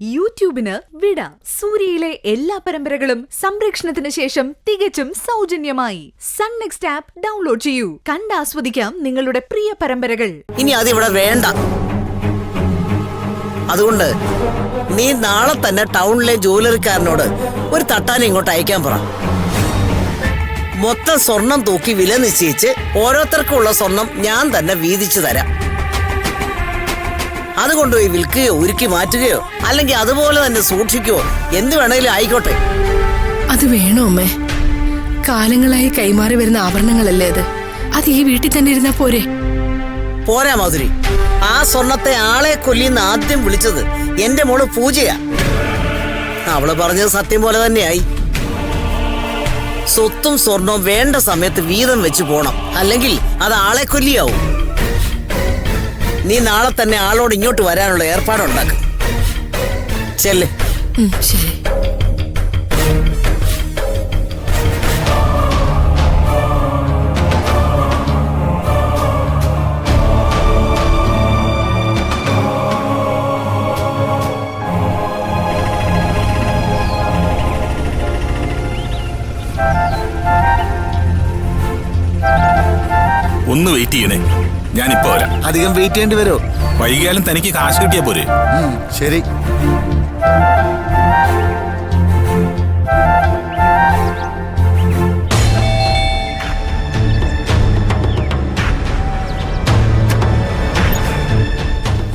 യൂട്യൂബിന് വിട. സൂര്യയിലെ എല്ലാ പരമ്പരകളും സംരക്ഷണത്തിന് ശേഷം തികച്ചും സൗജന്യമായി സൺ നെക്സ്റ്റ് ആപ്പ് ഡൗൺലോഡ് ചെയ്യൂ. കണ്ടാസ്വദിക്കാം നിങ്ങളുടെ പ്രിയ പരമ്പരകൾ. ഇനി അതിവിടെ വേണ്ട. അതുകൊണ്ട് നീ നാളെ തന്നെ ടൗണിലെ ജുവലറിക്കാരനോട് ഒരു തട്ടാൻ ഇങ്ങോട്ട് അയക്കാൻ പറ. മൊത്തം സ്വർണം തൂക്കി വില നിശ്ചയിച്ച് ഓരോരുത്തർക്കുള്ള സ്വർണം ഞാൻ തന്നെ വീതിച്ചു തരാം. അതുകൊണ്ടുപോയി വിൽക്കുകയോ ഉരുക്കി മാറ്റുകയോ അല്ലെങ്കിൽ അതുപോലെ തന്നെ സൂക്ഷിക്കുകയോ എന്ത് വേണേലും ആയിക്കോട്ടെ. അത് വേണോ അമ്മേ? കാലങ്ങളായി കൈമാറി വരുന്ന ആഭരണങ്ങളല്ലേ അത് ഈ വീട്ടിൽ തന്നെ ഇരുന്നാ പോരെ? പോരാ മാധുരി. ആ സ്വർണത്തെ ആളെ കൊല്ലിന്ന് ആദ്യം വിളിച്ചത് എന്റെ മോള് പൂജയാ. അവള് പറഞ്ഞത് സത്യം പോലെ തന്നെയായി. സ്വത്തും സ്വർണവും വേണ്ട സമയത്ത് വീതം വെച്ച് പോണം, അല്ലെങ്കിൽ അത് ആളെ കൊല്ലിയാവും. നീ നാളെ തന്നെ ആളോട് ഇങ്ങോട്ട് വരാനുള്ള ഏർപ്പാടുണ്ടാക്കും. ചെല്ല്. ശരി. ഒന്ന് വെയിറ്റ് ചെയ്യണേ, ഞാനിപ്പോ വരാം. അധികം വെയിറ്റ് ചെയ്യേണ്ടി വരുമോ? വൈകിയാലും തനിക്ക് കാശ് കിട്ടിയാ പോരെ? ശരി.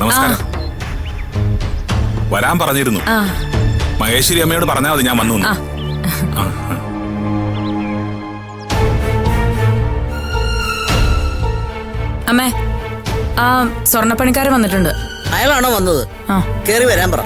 നമസ്കാരം. വരാൻ പറഞ്ഞിരുന്നു. മഹേശ്വരി അമ്മയോട് പറഞ്ഞാൽ മതി ഞാൻ വന്നു. അമ്മേ, ആ സ്വർണ്ണപ്പണിക്കാരൻ വന്നിട്ടുണ്ട്. അയാളാണോ വന്നത്? കേറി വരാൻ പറ.